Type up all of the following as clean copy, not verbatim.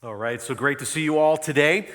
All right, so great to see you all today.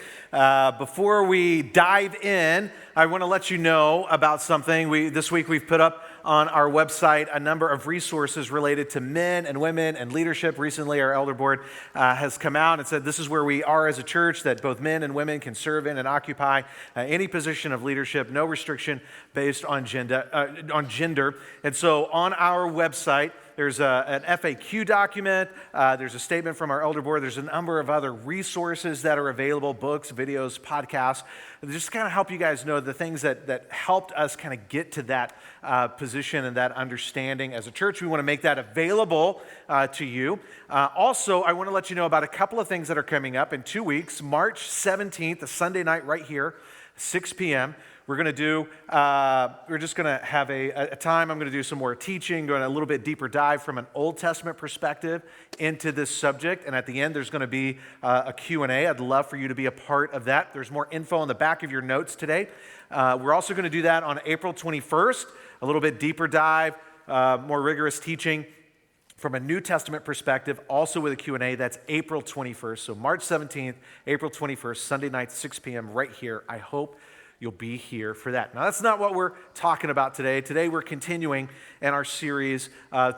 Before we dive in, I want to let you know about something. This week we've put up on our website a number of resources related to men and women and leadership. Recently, our elder board has come out and said this is where we are as a church, that both men and women can serve in and occupy any position of leadership, no restriction based on gender. And so on our website, there's an FAQ document, there's a statement from our elder board, there's a number of other resources that are available, books, videos, podcasts, just to kind of help you guys know the things that helped us kind of get to that position and that understanding as a church. We want to make that available to you. Also, I want to let you know about a couple of things that are coming up in 2 weeks. March 17th, a Sunday night right here, 6 p.m., we're just going to have a time. I'm going to do some more teaching, going a little bit deeper dive from an Old Testament perspective into this subject. And at the end, there's going to be a Q&A. I'd love for you to be a part of that. There's more info on the back of your notes today. We're also going to do that on April 21st, a little bit deeper dive, more rigorous teaching from a New Testament perspective, also with a Q&A. That's April 21st. So March 17th, April 21st, Sunday night, 6 p.m. right here. I hope you'll be here for that. Now, that's not what we're talking about today. Today, we're continuing in our series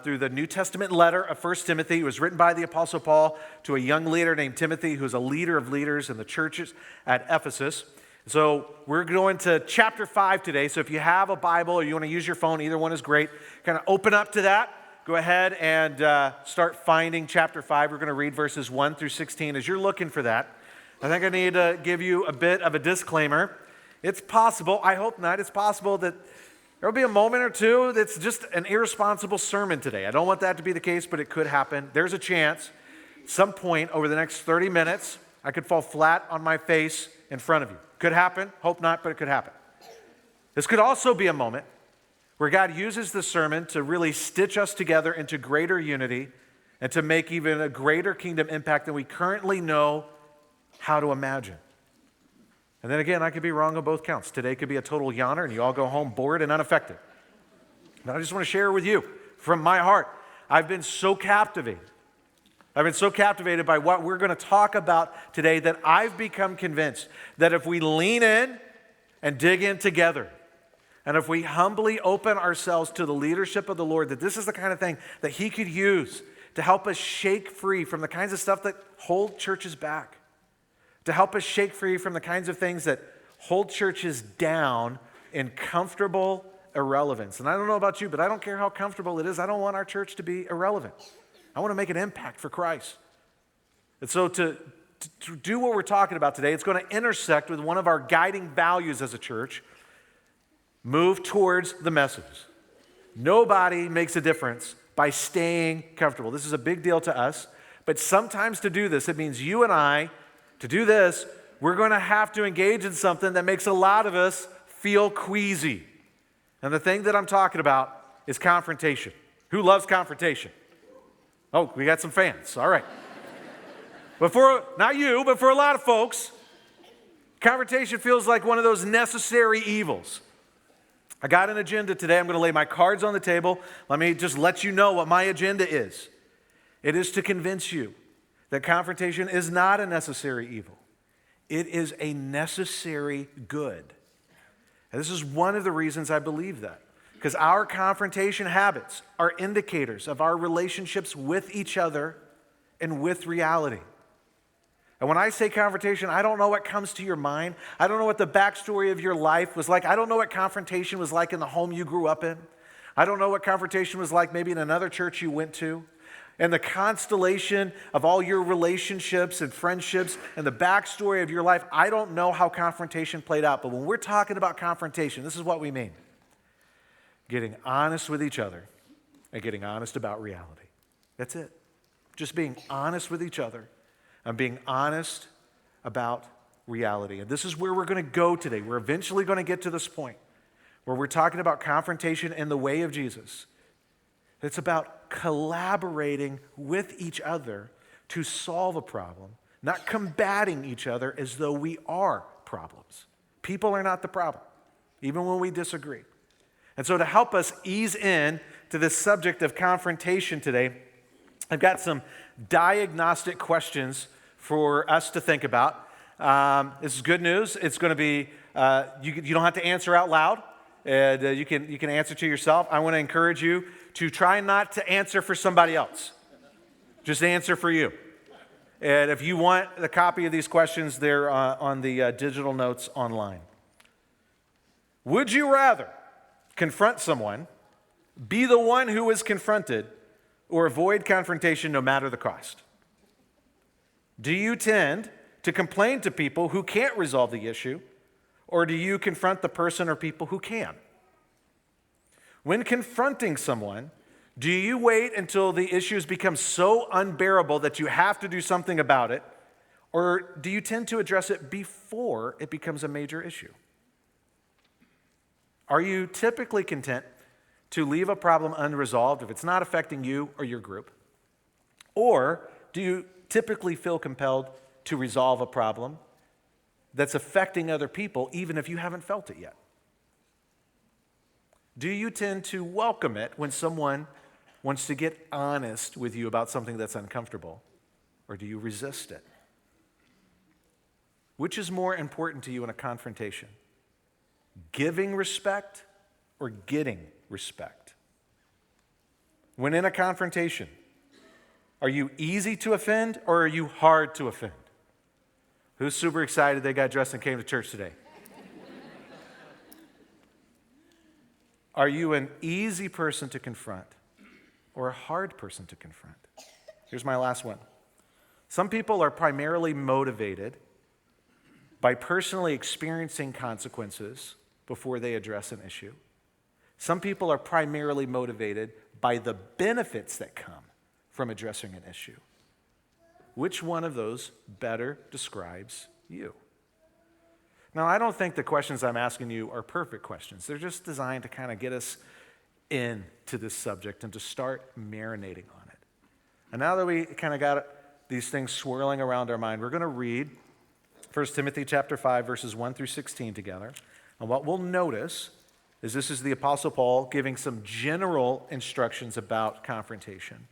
through the New Testament letter of 1 Timothy. It was written by the Apostle Paul to a young leader named Timothy, who's a leader of leaders in the churches at Ephesus. So we're going to chapter 5 today. So if you have a Bible or you want to use your phone, either one is great. Kind of open up to that. Go ahead and start finding chapter 5. We're going to read verses 1 through 16. As you're looking for that, I think I need to give you a bit of a disclaimer. It's possible, I hope not, it's possible that there will be a moment or two that's just an irresponsible sermon today. I don't want that to be the case, but it could happen. There's a chance, at some point over the next 30 minutes, I could fall flat on my face in front of you. Could happen, hope not, but it could happen. This could also be a moment where God uses the sermon to really stitch us together into greater unity and to make even a greater kingdom impact than we currently know how to imagine. And then again, I could be wrong on both counts. Today could be a total yawner and you all go home bored and unaffected. But I just want to share with you from my heart, I've been so captivated. I've been so captivated by what we're going to talk about today that I've become convinced that if we lean in and dig in together, and if we humbly open ourselves to the leadership of the Lord, that this is the kind of thing that He could use to help us shake free from the kinds of stuff that hold churches back, to help us shake free from the kinds of things that hold churches down in comfortable irrelevance. And I don't know about you, but I don't care how comfortable it is. I don't want our church to be irrelevant. I want to make an impact for Christ. And so to do what we're talking about today, it's going to intersect with one of our guiding values as a church. Move towards the message. Nobody makes a difference by staying comfortable. This is a big deal to us. But sometimes to do this, it means you and I, to do this, we're going to have to engage in something that makes a lot of us feel queasy. And the thing that I'm talking about is confrontation. Who loves confrontation? Oh, we got some fans. All right. But not you, but for a lot of folks, confrontation feels like one of those necessary evils. I got an agenda today. I'm going to lay my cards on the table. Let me just let you know what my agenda is. It is to convince you that confrontation is not a necessary evil. It is a necessary good. And this is one of the reasons I believe that. Because our confrontation habits are indicators of our relationships with each other and with reality. And when I say confrontation, I don't know what comes to your mind. I don't know what the backstory of your life was like. I don't know what confrontation was like in the home you grew up in. I don't know what confrontation was like maybe in another church you went to. And the constellation of all your relationships and friendships and the backstory of your life, I don't know how confrontation played out. But when we're talking about confrontation, this is what we mean. Getting honest with each other and getting honest about reality. That's it. Just being honest with each other and being honest about reality. And this is where we're going to go today. We're eventually going to get to this point where we're talking about confrontation in the way of Jesus. It's about collaborating with each other to solve a problem, not combating each other as though we are problems. People are not the problem, even when we disagree. And so to help us ease in to this subject of confrontation today, I've got some diagnostic questions for us to think about. This is good news. It's going to be, you don't have to answer out loud. And you can answer to yourself. I want to encourage you to try not to answer for somebody else. Just answer for you. And if you want a copy of these questions, they're on the digital notes online. Would you rather confront someone, be the one who is confronted, or avoid confrontation no matter the cost? Do you tend to complain to people who can't resolve the issue, or do you confront the person or people who can? When confronting someone, do you wait until the issues become so unbearable that you have to do something about it, or do you tend to address it before it becomes a major issue? Are you typically content to leave a problem unresolved if it's not affecting you or your group? Or do you typically feel compelled to resolve a problem that's affecting other people, even if you haven't felt it yet? Do you tend to welcome it when someone wants to get honest with you about something that's uncomfortable? Or do you resist it? Which is more important to you in a confrontation? Giving respect or getting respect? When in a confrontation, are you easy to offend or are you hard to offend? Who's super excited they got dressed and came to church today? Are you an easy person to confront or a hard person to confront? Here's my last one. Some people are primarily motivated by personally experiencing consequences before they address an issue. Some people are primarily motivated by the benefits that come from addressing an issue. Which one of those better describes you? Now, I don't think the questions I'm asking you are perfect questions. They're just designed to kind of get us into this subject and to start marinating on it. And now that we kind of got these things swirling around our mind, we're going to read 1 Timothy chapter 5, verses 1 through 16 together. And what we'll notice is this is the Apostle Paul giving some general instructions about confrontation.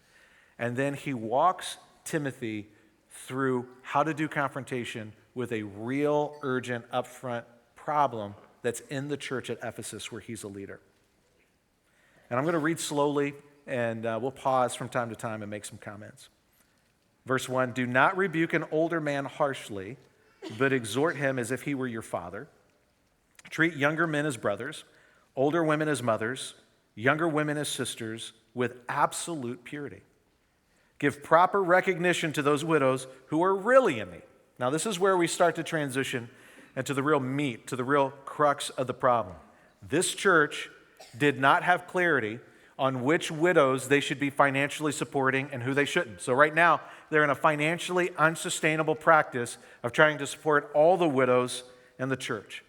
And then he walks Timothy through how to do confrontation with a real, urgent, upfront problem that's in the church at Ephesus where he's a leader. And I'm going to read slowly, and we'll pause from time to time and make some comments. Verse 1, do not rebuke an older man harshly, but exhort him as if he were your father. Treat younger men as brothers, older women as mothers, younger women as sisters, with absolute purity. Give proper recognition to those widows who are really in need. Now, this is where we start to transition into the real meat, to the real crux of the problem. This church did not have clarity on which widows they should be financially supporting and who they shouldn't. So right now, they're in a financially unsustainable practice of trying to support all the widows in the church.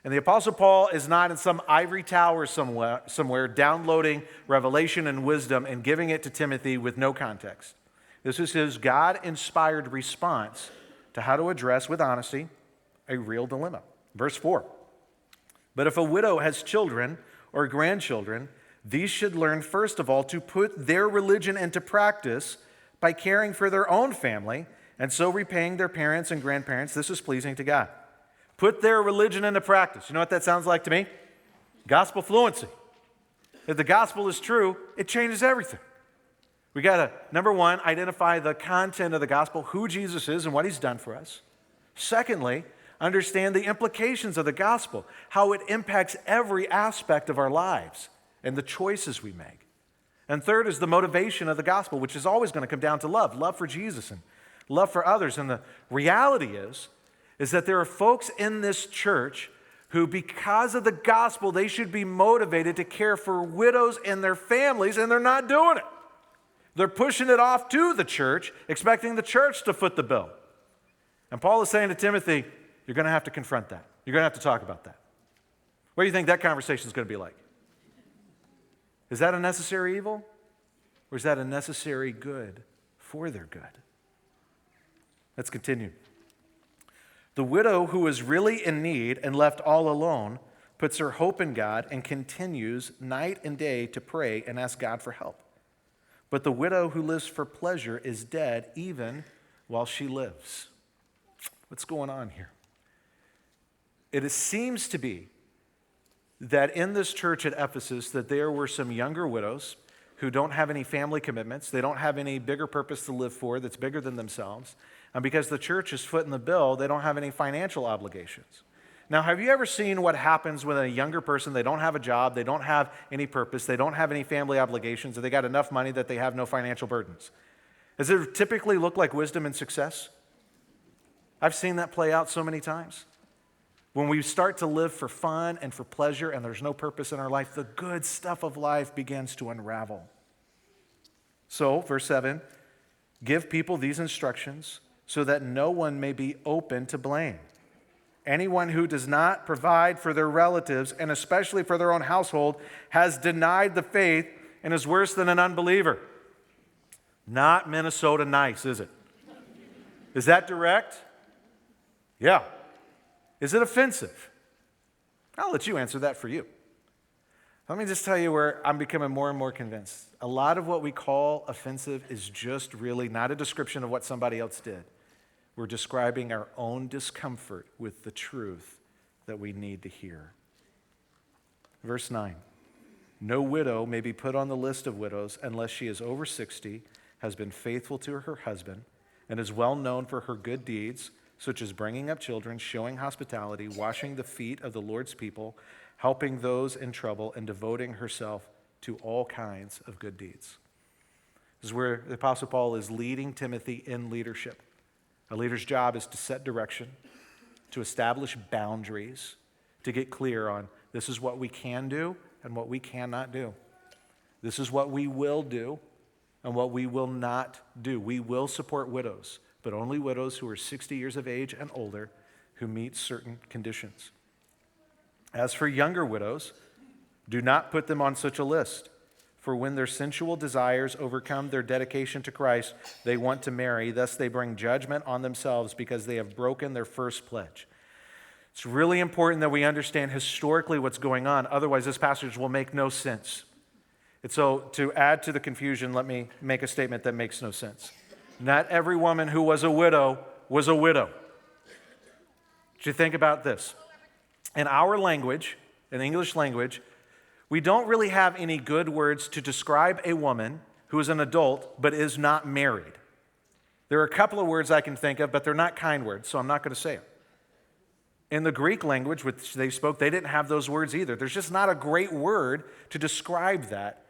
And the Apostle Paul is not in some ivory tower somewhere downloading revelation and wisdom and giving it to Timothy with no context. This is his God-inspired response to how to address with honesty a real dilemma. Verse 4, but if a widow has children or grandchildren, these should learn first of all to put their religion into practice by caring for their own family and so repaying their parents and grandparents. This is pleasing to God. Put their religion into practice. You know what that sounds like to me? Gospel fluency. If the gospel is true, it changes everything. We got to, number one, identify the content of the gospel, who Jesus is and what he's done for us. Secondly, understand the implications of the gospel, how it impacts every aspect of our lives and the choices we make. And third is the motivation of the gospel, which is always going to come down to love for Jesus and love for others. And the reality is that there are folks in this church who, because of the gospel, they should be motivated to care for widows and their families, and they're not doing it. They're pushing it off to the church, expecting the church to foot the bill. And Paul is saying to Timothy, you're going to have to confront that. You're going to have to talk about that. What do you think that conversation is going to be like? Is that a necessary evil? Or is that a necessary good for their good? Let's continue. The widow who is really in need and left all alone puts her hope in God and continues night and day to pray and ask God for help. But the widow who lives for pleasure is dead even while she lives. What's going on here? Seems to be that in this church at Ephesus that there were some younger widows who don't have any family commitments. They don't have any bigger purpose to live for that's bigger than themselves. And because the church is footing the bill, they don't have any financial obligations. Now, have you ever seen what happens when a younger person, they don't have a job, they don't have any purpose, they don't have any family obligations, and they got enough money that they have no financial burdens? Does it typically look like wisdom and success? I've seen that play out so many times. When we start to live for fun and for pleasure and there's no purpose in our life, the good stuff of life begins to unravel. So, verse 7, give people these instructions so that no one may be open to blame. Anyone who does not provide for their relatives, and especially for their own household, has denied the faith and is worse than an unbeliever. Not Minnesota nice, is it? Is that direct? Yeah. Is it offensive? I'll let you answer that for you. Let me just tell you where I'm becoming more and more convinced. A lot of what we call offensive is just really not a description of what somebody else did. We're describing our own discomfort with the truth that we need to hear. Verse 9, no widow may be put on the list of widows unless she is over 60, has been faithful to her husband, and is well known for her good deeds, such as bringing up children, showing hospitality, washing the feet of the Lord's people, helping those in trouble, and devoting herself to all kinds of good deeds. This is where the Apostle Paul is leading Timothy in leadership. A leader's job is to set direction, to establish boundaries, to get clear on this is what we can do and what we cannot do. This is what we will do and what we will not do. We will support widows, but only widows who are 60 years of age and older who meet certain conditions. As for younger widows, do not put them on such a list. For when their sensual desires overcome their dedication to Christ, they want to marry. Thus they bring judgment on themselves because they have broken their first pledge. It's really important that we understand historically what's going on. Otherwise, this passage will make no sense. And so to add to the confusion, let me make a statement that makes no sense. Not every woman who was a widow was a widow. Did you think about this? In our language, in the English language, we don't really have any good words to describe a woman who is an adult but is not married. There are a couple of words I can think of, but they're not kind words, so I'm not going to say them. In the Greek language, which they spoke, they didn't have those words either. There's just not a great word to describe that.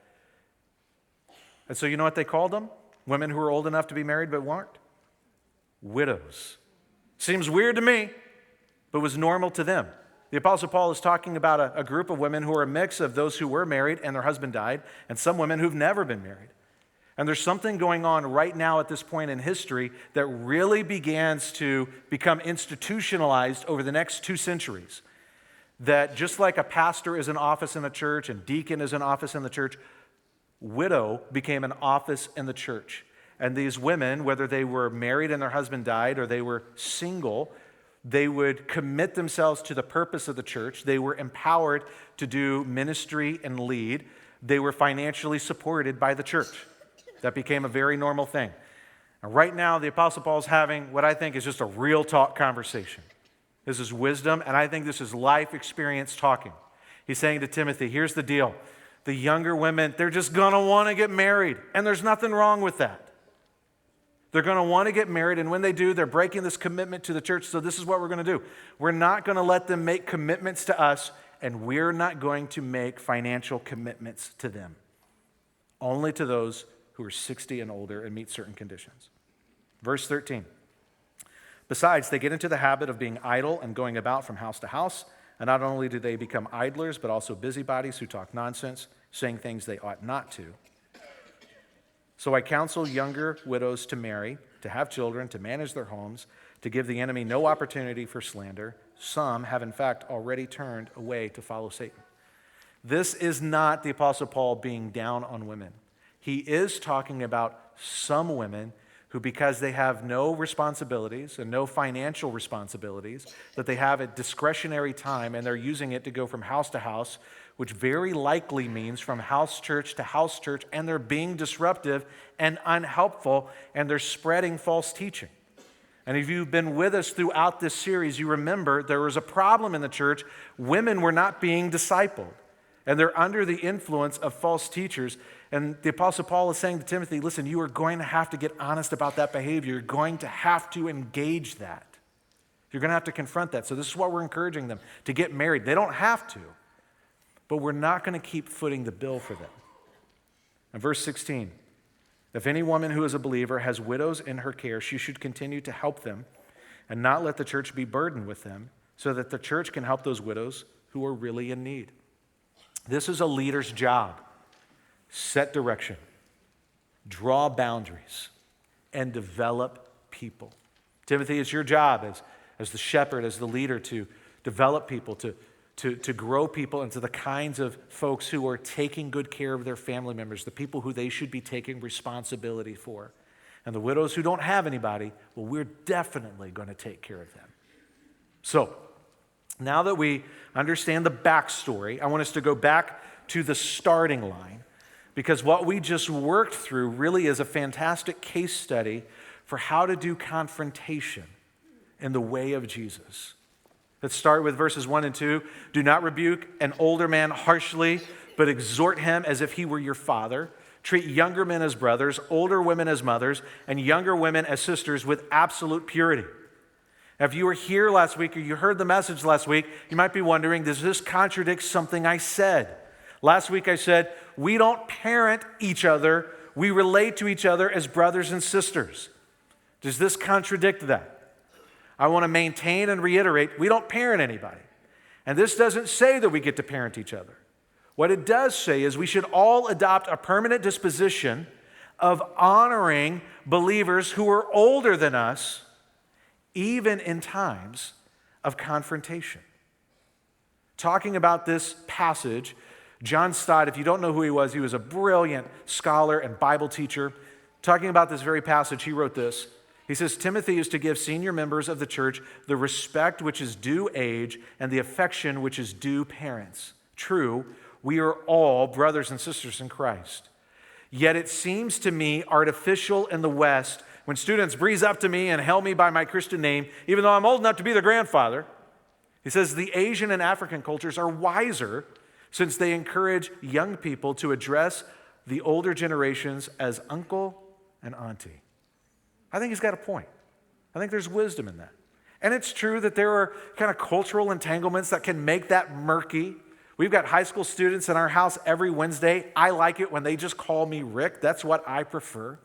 And so you know what they called them? Women who were old enough to be married but weren't? Widows. Seems weird to me, but was normal to them. The Apostle Paul is talking about a group of women who are a mix of those who were married and their husband died, and some women who've never been married. And there's something going on right now at this point in history that really begins to become institutionalized over the next 2 centuries. That just like a pastor is an office in a church and deacon is an office in the church, widow became an office in the church. And these women, whether they were married and their husband died or they were single, they would commit themselves to the purpose of the church. They were empowered to do ministry and lead. They were financially supported by the church. That became a very normal thing. And right now, the Apostle Paul is having what I think is just a real talk conversation. This is wisdom, and I think this is life experience talking. He's saying to Timothy, here's the deal. The younger women, they're just going to want to get married, and there's nothing wrong with that. They're going to want to get married, and when they do, they're breaking this commitment to the church, so this is what we're going to do. We're not going to let them make commitments to us, and we're not going to make financial commitments to them. Only to those who are 60 and older and meet certain conditions. Verse 13. Besides, they get into the habit of being idle and going about from house to house, and not only do they become idlers, but also busybodies who talk nonsense, saying things they ought not to. So I counsel younger widows to marry, to have children, to manage their homes, to give the enemy no opportunity for slander. Some have in fact already turned away to follow Satan. This is not the Apostle Paul being down on women. He is talking about some women who, because they have no responsibilities and no financial responsibilities, that they have a discretionary time and they're using it to go from house to house, which very likely means from house church to house church, and they're being disruptive and unhelpful, and they're spreading false teaching. And if you've been with us throughout this series, you remember there was a problem in the church. Women were not being discipled, and they're under the influence of false teachers. And the Apostle Paul is saying to Timothy, listen, you are going to have to get honest about that behavior. You're going to have to engage that. You're going to have to confront that. So this is what we're encouraging them, to get married. They don't have to, but we're not going to keep footing the bill for them. And verse 16, if any woman who is a believer has widows in her care, she should continue to help them and not let the church be burdened with them, so that the church can help those widows who are really in need. This is a leader's job. Set direction, draw boundaries, and develop people. Timothy, it's your job as the shepherd, as the leader, to develop people, to grow people into the kinds of folks who are taking good care of their family members, the people who they should be taking responsibility for. And the widows who don't have anybody, well, we're definitely going to take care of them. So, now that we understand the backstory, I want us to go back to the starting line, because what we just worked through really is a fantastic case study for how to do confrontation in the way of Jesus. Let's start with verses 1 and 2. Do not rebuke an older man harshly, but exhort him as if he were your father. Treat younger men as brothers, older women as mothers, and younger women as sisters with absolute purity. Now, if you were here last week or you heard the message last week, you might be wondering, does this contradict something I said? Last week I said, we don't parent each other, we relate to each other as brothers and sisters. Does this contradict that? I want to maintain and reiterate, we don't parent anybody. And this doesn't say that we get to parent each other. What it does say is we should all adopt a permanent disposition of honoring believers who are older than us, even in times of confrontation. Talking about this passage, John Stott, if you don't know who he was a brilliant scholar and Bible teacher. Talking about this very passage, he wrote this. He says, Timothy is to give senior members of the church the respect which is due age and the affection which is due parents. True, we are all brothers and sisters in Christ. Yet it seems to me artificial in the West when students breeze up to me and hail me by my Christian name, even though I'm old enough to be their grandfather. He says the Asian and African cultures are wiser since they encourage young people to address the older generations as uncle and auntie. I think he's got a point. I think there's wisdom in that. And it's true that there are kind of cultural entanglements that can make that murky. We've got high school students in our house every Wednesday. I like it when they just call me Rick. That's what I prefer.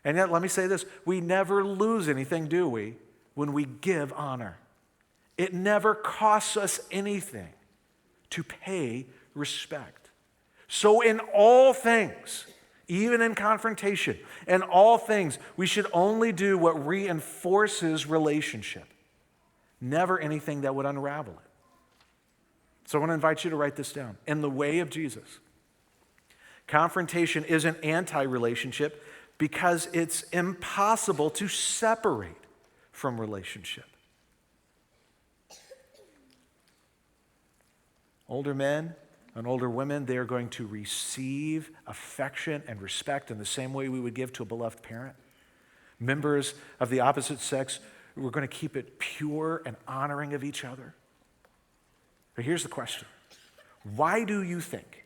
And yet, let me say this. We never lose anything, do we, when we give honor? It never costs us anything to pay respect. So in all things, even in confrontation, in all things, we should only do what reinforces relationship, never anything that would unravel it. So I want to invite you to write this down. In the way of Jesus, confrontation is an anti-relationship because it's impossible to separate from relationship. Older men and older women, they are going to receive affection and respect in the same way we would give to a beloved parent. Members of the opposite sex, we're going to keep it pure and honoring of each other. But here's the question. Why do you think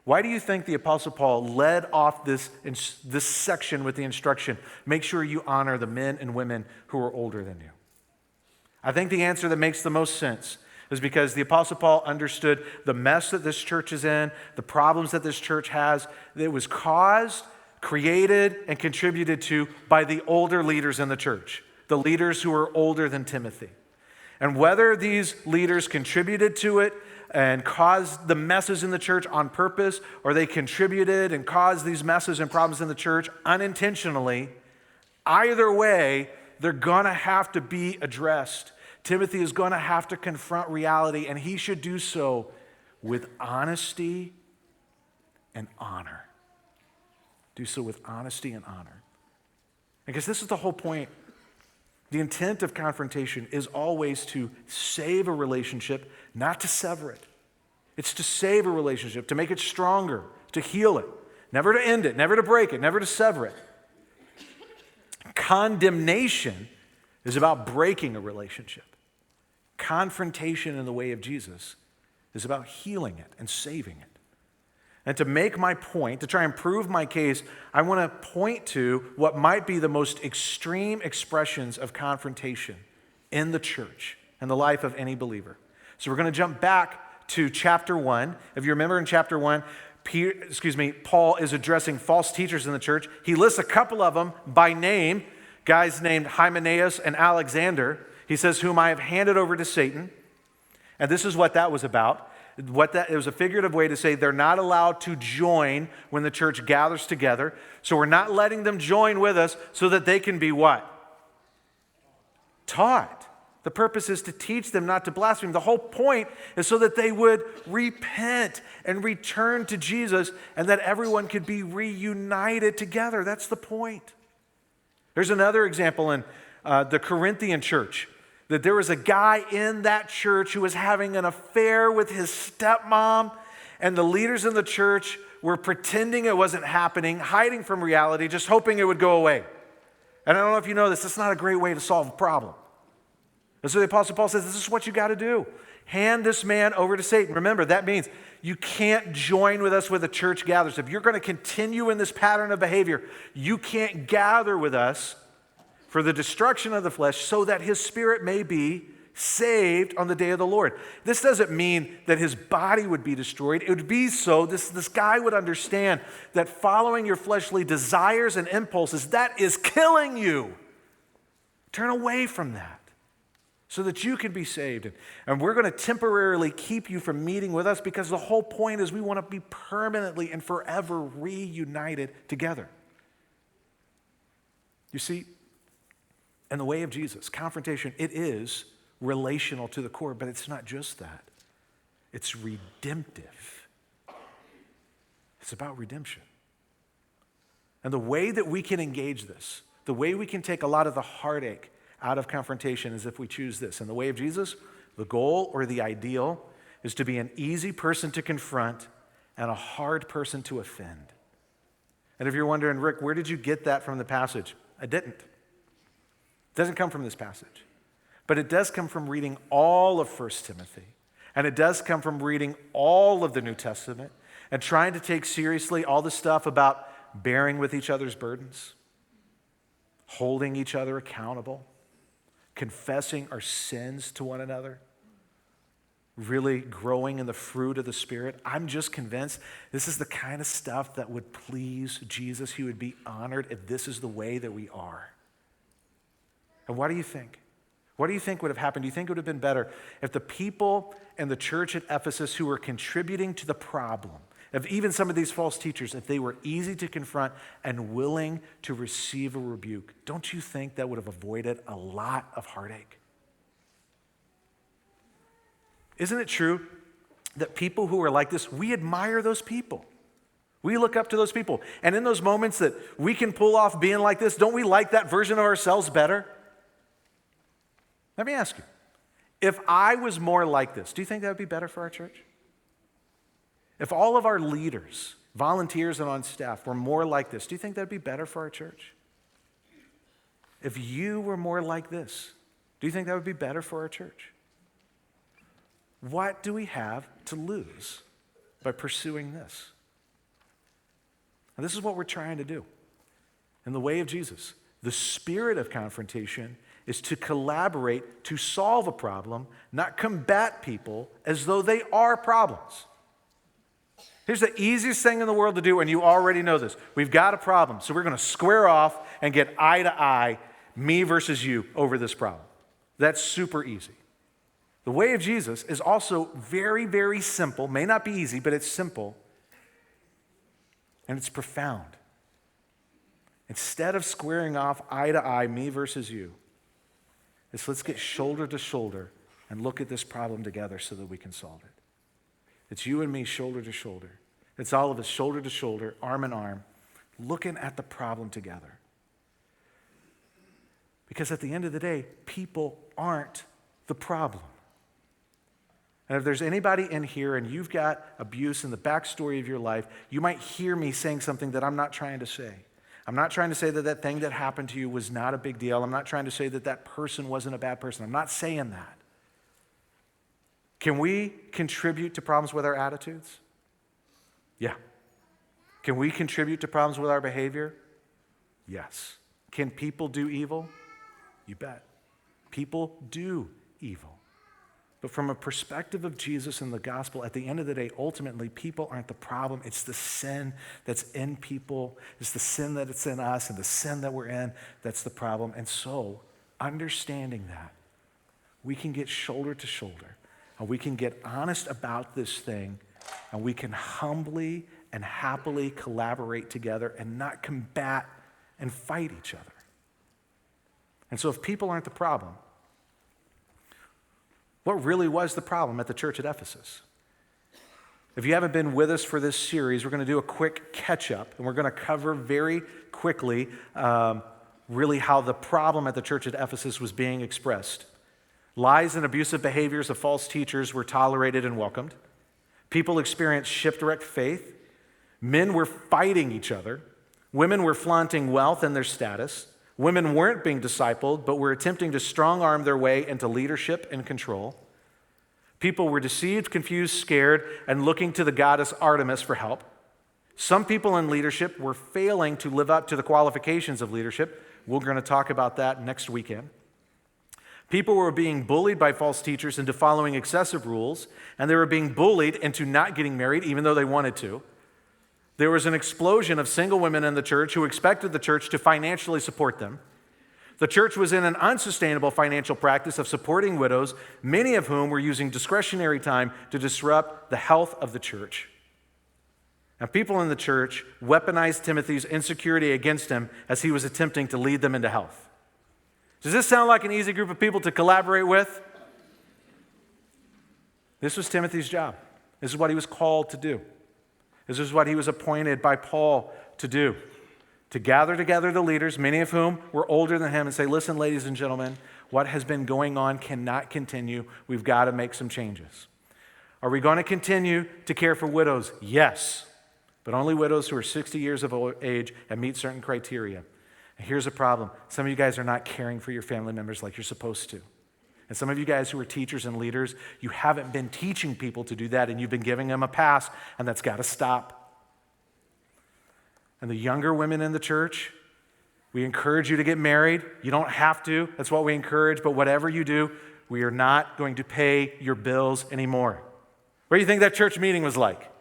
the Apostle Paul led off this section with the instruction, make sure you honor the men and women who are older than you? I think the answer that makes the most sense is because the Apostle Paul understood the mess that this church is in, the problems that this church has, that was caused, created, and contributed to by the older leaders in the church, the leaders who are older than Timothy. And whether these leaders contributed to it and caused the messes in the church on purpose, or they contributed and caused these messes and problems in the church unintentionally, either way, they're going to have to be addressed. Timothy is going to have to confront reality, and he should do so with honesty and honor. Do so with honesty and honor. Because this is the whole point. The intent of confrontation is always to save a relationship, not to sever it. It's to save a relationship, to make it stronger, to heal it, never to end it, never to break it, never to sever it. Condemnation is about breaking a relationship. Confrontation in the way of Jesus is about healing it and saving it. And to make my point, to try and prove my case, I want to point to what might be the most extreme expressions of confrontation in the church and the life of any believer. So we're going to jump back to chapter 1. If you remember in chapter 1, Paul is addressing false teachers in the church. He lists a couple of them by name, guys named Hymenaeus and Alexander. He says, whom I have handed over to Satan. And this is what that was about. It was a figurative way to say they're not allowed to join when the church gathers together. So we're not letting them join with us so that they can be what? Taught. The purpose is to teach them not to blaspheme. The whole point is so that they would repent and return to Jesus and that everyone could be reunited together. That's the point. There's another example in the Corinthian church, that there was a guy in that church who was having an affair with his stepmom, and the leaders in the church were pretending it wasn't happening, hiding from reality, just hoping it would go away. And I don't know if you know this, that's not a great way to solve a problem. And so the Apostle Paul says, this is what you got to do. Hand this man over to Satan. Remember, that means you can't join with us when the church gathers. If you're going to continue in this pattern of behavior, you can't gather with us for the destruction of the flesh so that his spirit may be saved on the day of the Lord. This doesn't mean that his body would be destroyed. It would be so, this guy would understand that following your fleshly desires and impulses, that is killing you. Turn away from that so that you can be saved. And we're going to temporarily keep you from meeting with us because the whole point is we want to be permanently and forever reunited together. You see, in the way of Jesus, confrontation, it is relational to the core, but it's not just that. It's redemptive. It's about redemption. And the way that we can engage this, the way we can take a lot of the heartache out of confrontation is if we choose this. In the way of Jesus, the goal or the ideal is to be an easy person to confront and a hard person to offend. And if you're wondering, Rick, where did you get that from the passage? I didn't. It doesn't come from this passage, but it does come from reading all of 1 Timothy, and it does come from reading all of the New Testament and trying to take seriously all the stuff about bearing with each other's burdens, holding each other accountable, confessing our sins to one another, really growing in the fruit of the Spirit. I'm just convinced this is the kind of stuff that would please Jesus. He would be honored if this is the way that we are. And what do you think? What do you think would have happened? Do you think it would have been better if the people in the church at Ephesus who were contributing to the problem, if even some of these false teachers, if they were easy to confront and willing to receive a rebuke? Don't you think that would have avoided a lot of heartache? Isn't it true that people who are like this, we admire those people? We look up to those people. And in those moments that we can pull off being like this, don't we like that version of ourselves better? Let me ask you, if I was more like this, do you think that would be better for our church? If all of our leaders, volunteers and on staff were more like this, do you think that would be better for our church? If you were more like this, do you think that would be better for our church? What do we have to lose by pursuing this? And this is what we're trying to do. In the way of Jesus, the spirit of confrontation is to collaborate to solve a problem, not combat people as though they are problems. Here's the easiest thing in the world to do, and you already know this. We've got a problem, so we're going to square off and get eye to eye, me versus you, over this problem. That's super easy. The way of Jesus is also very, very simple. May not be easy, but it's simple. And it's profound. Instead of squaring off eye to eye, me versus you, let's get shoulder to shoulder and look at this problem together so that we can solve it. It's you and me shoulder to shoulder. It's all of us shoulder to shoulder, arm in arm, looking at the problem together. Because at the end of the day, people aren't the problem. And if there's anybody in here and you've got abuse in the backstory of your life, you might hear me saying something that I'm not trying to say. I'm not trying to say that that thing that happened to you was not a big deal. I'm not trying to say that that person wasn't a bad person. I'm not saying that. Can we contribute to problems with our attitudes? Yeah. Can we contribute to problems with our behavior? Yes. Can people do evil? You bet. People do evil. But from a perspective of Jesus and the gospel, at the end of the day, ultimately, people aren't the problem. It's the sin that's in people. It's the sin that it's in us and the sin that we're in that's the problem. And so, understanding that, we can get shoulder to shoulder and we can get honest about this thing and we can humbly and happily collaborate together and not combat and fight each other. And so if people aren't the problem, what really was the problem at the church at Ephesus? If you haven't been with us for this series, we're going to do a quick catch-up, and we're going to cover very quickly really how the problem at the church at Ephesus was being expressed. Lies and abusive behaviors of false teachers were tolerated and welcomed. People experienced shipwrecked faith. Men were fighting each other. Women were flaunting wealth and their status. Women weren't being discipled, but were attempting to strong-arm their way into leadership and control. People were deceived, confused, scared, and looking to the goddess Artemis for help. Some people in leadership were failing to live up to the qualifications of leadership. We're going to talk about that next weekend. People were being bullied by false teachers into following excessive rules, and they were being bullied into not getting married even though they wanted to. There was an explosion of single women in the church who expected the church to financially support them. The church was in an unsustainable financial practice of supporting widows, many of whom were using discretionary time to disrupt the health of the church. And people in the church weaponized Timothy's insecurity against him as he was attempting to lead them into health. Does this sound like an easy group of people to collaborate with? This was Timothy's job. This is what he was called to do. This is what he was appointed by Paul to do, to gather together the leaders, many of whom were older than him, and say, listen, ladies and gentlemen, what has been going on cannot continue. We've got to make some changes. Are we going to continue to care for widows? Yes, but only widows who are 60 years of age and meet certain criteria. And here's a problem. Some of you guys are not caring for your family members like you're supposed to. And some of you guys who are teachers and leaders, you haven't been teaching people to do that, and you've been giving them a pass, and that's got to stop. And the younger women in the church, we encourage you to get married. You don't have to. That's what we encourage. But whatever you do, we are not going to pay your bills anymore. What do you think that church meeting was like?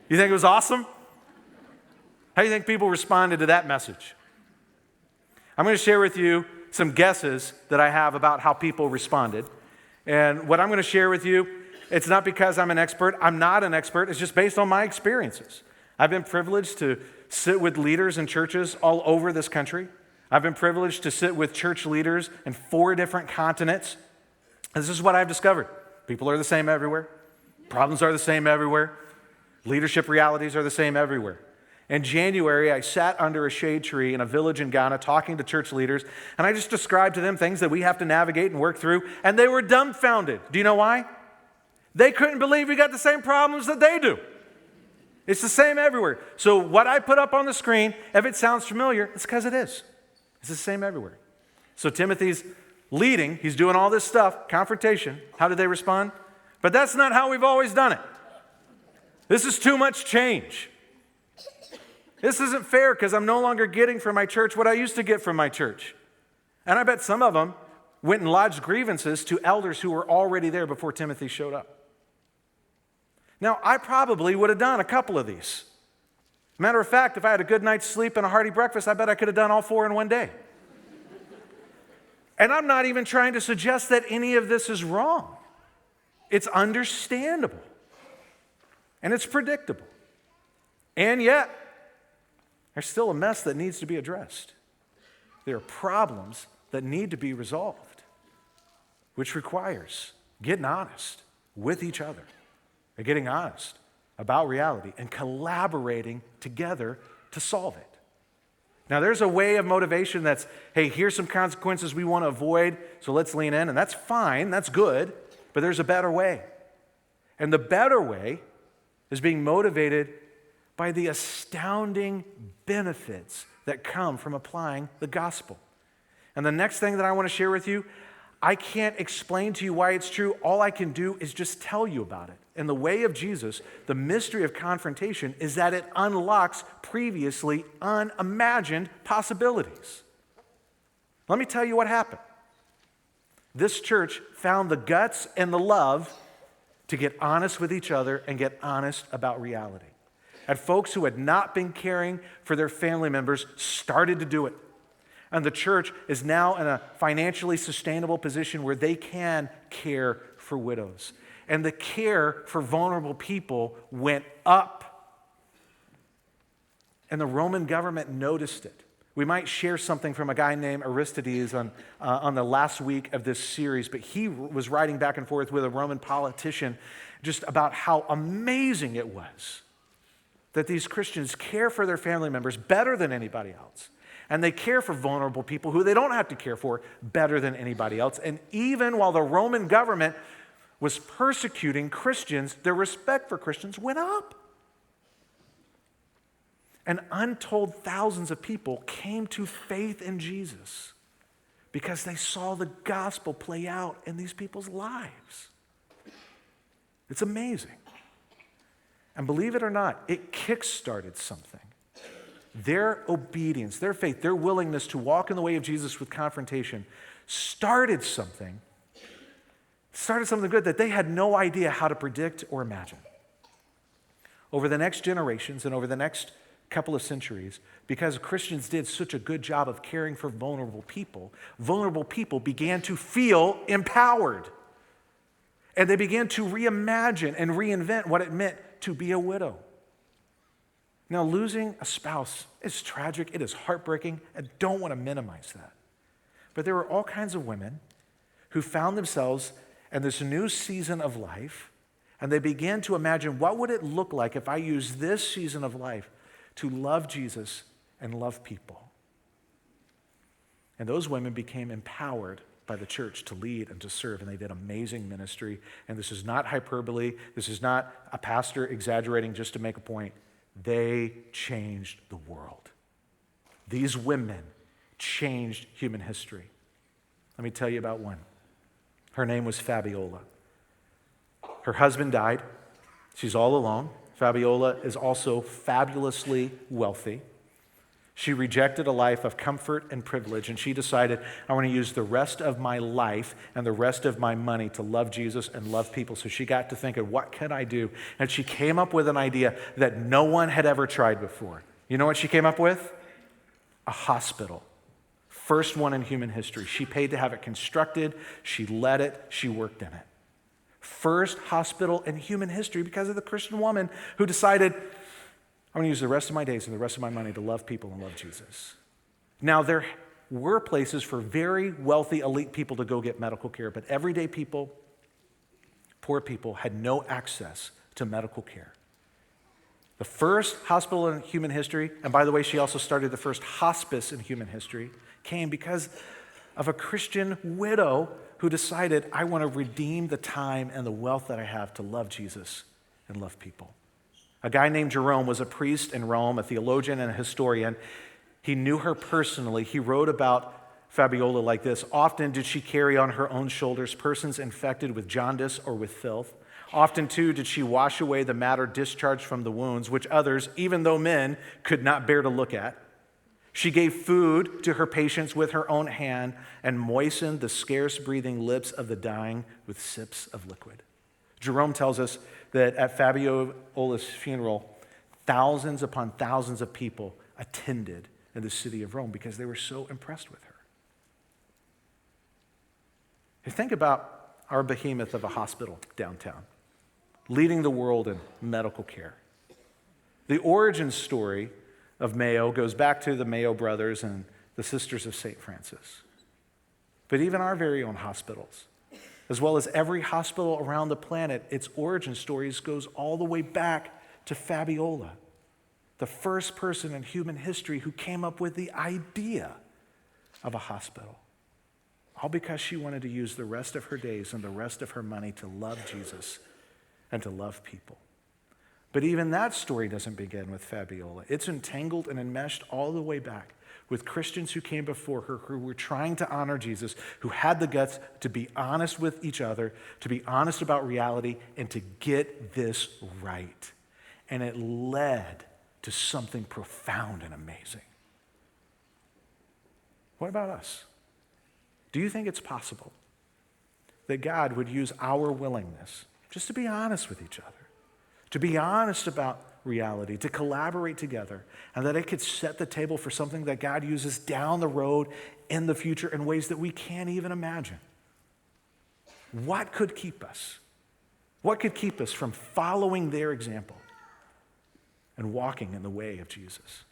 You think it was awesome? How do you think people responded to that message? I'm going to share with you some guesses that I have about how people responded. And what I'm going to share with you, it's not because I'm an expert. I'm not an expert. It's just based on my experiences. I've been privileged to sit with leaders in churches all over this country. I've been privileged to sit with church leaders in 4 different continents. And this is what I've discovered. People are the same everywhere. Problems are the same everywhere. Leadership realities are the same everywhere. In January, I sat under a shade tree in a village in Ghana talking to church leaders, and I just described to them things that we have to navigate and work through, and they were dumbfounded. Do you know why? They couldn't believe we got the same problems that they do. It's the same everywhere. So what I put up on the screen, if it sounds familiar, it's because it is. It's the same everywhere. So Timothy's leading, he's doing all this stuff, confrontation. How did they respond? But that's not how we've always done it. This is too much change. This isn't fair because I'm no longer getting from my church what I used to get from my church. And I bet some of them went and lodged grievances to elders who were already there before Timothy showed up. Now, I probably would have done a couple of these. Matter of fact, if I had a good night's sleep and a hearty breakfast, I bet I could have done all 4 in one day. And I'm not even trying to suggest that any of this is wrong. It's understandable. And it's predictable. And yet, there's still a mess that needs to be addressed. There are problems that need to be resolved, which requires getting honest with each other and getting honest about reality and collaborating together to solve it. Now, there's a way of motivation that's, hey, here's some consequences we want to avoid, so let's lean in, and that's fine, that's good, but there's a better way. And the better way is being motivated by the astounding benefits that come from applying the gospel. And the next thing that I want to share with you, I can't explain to you why it's true. All I can do is just tell you about it. In the way of Jesus, the mystery of confrontation is that it unlocks previously unimagined possibilities. Let me tell you what happened. This church found the guts and the love to get honest with each other and get honest about reality. And folks who had not been caring for their family members started to do it. And the church is now in a financially sustainable position where they can care for widows. And the care for vulnerable people went up. And the Roman government noticed it. We might share something from a guy named Aristides on the last week of this series, but he was writing back and forth with a Roman politician just about how amazing it was that these Christians care for their family members better than anybody else. And they care for vulnerable people who they don't have to care for better than anybody else. And even while the Roman government was persecuting Christians, their respect for Christians went up. And untold thousands of people came to faith in Jesus because they saw the gospel play out in these people's lives. It's amazing. And believe it or not, it kick-started something. Their obedience, their faith, their willingness to walk in the way of Jesus with confrontation started something good that they had no idea how to predict or imagine. Over the next generations and over the next couple of centuries, because Christians did such a good job of caring for vulnerable people began to feel empowered. And they began to reimagine and reinvent what it meant to be a widow. Now, losing a spouse is tragic. It is heartbreaking. I don't want to minimize that. But there were all kinds of women who found themselves in this new season of life, and they began to imagine, what would it look like if I used this season of life to love Jesus and love people? And those women became empowered by the church to lead and to serve, and they did amazing ministry. And this is not hyperbole. This is not a pastor exaggerating just to make a point. They changed the world. These women changed human history. Let me tell you about one. Her name was Fabiola. Her husband died. She's all alone. Fabiola is also fabulously wealthy. She rejected a life of comfort and privilege, and she decided, I want to use the rest of my life and the rest of my money to love Jesus and love people. So she got to thinking, what can I do? And she came up with an idea that no one had ever tried before. You know what she came up with? A hospital. First one in human history. She paid to have it constructed. She led it. She worked in it. First hospital in human history because of the Christian woman who decided, I'm going to use the rest of my days and the rest of my money to love people and love Jesus. Now, there were places for very wealthy, elite people to go get medical care, but everyday people, poor people, had no access to medical care. The first hospital in human history, and by the way, she also started the first hospice in human history, came because of a Christian widow who decided, I want to redeem the time and the wealth that I have to love Jesus and love people. A guy named Jerome was a priest in Rome, a theologian and a historian. He knew her personally. He wrote about Fabiola like this. Often did she carry on her own shoulders persons infected with jaundice or with filth. Often, too, did she wash away the matter discharged from the wounds, which others, even though men, could not bear to look at. She gave food to her patients with her own hand and moistened the scarce-breathing lips of the dying with sips of liquid. Jerome tells us that at Fabiola's funeral, thousands upon thousands of people attended in the city of Rome because they were so impressed with her. You think about our behemoth of a hospital downtown, leading the world in medical care. The origin story of Mayo goes back to the Mayo brothers and the Sisters of St. Francis. But even our very own hospitals, as well as every hospital around the planet, its origin stories goes all the way back to Fabiola, the first person in human history who came up with the idea of a hospital. All because she wanted to use the rest of her days and the rest of her money to love Jesus and to love people. But even that story doesn't begin with Fabiola. It's entangled and enmeshed all the way back with Christians who came before her, who were trying to honor Jesus, who had the guts to be honest with each other, to be honest about reality, and to get this right. And it led to something profound and amazing. What about us? Do you think it's possible that God would use our willingness just to be honest with each other, to be honest about reality, to collaborate together, and that it could set the table for something that God uses down the road in the future in ways that we can't even imagine? What could keep us? What could keep us from following their example and walking in the way of Jesus?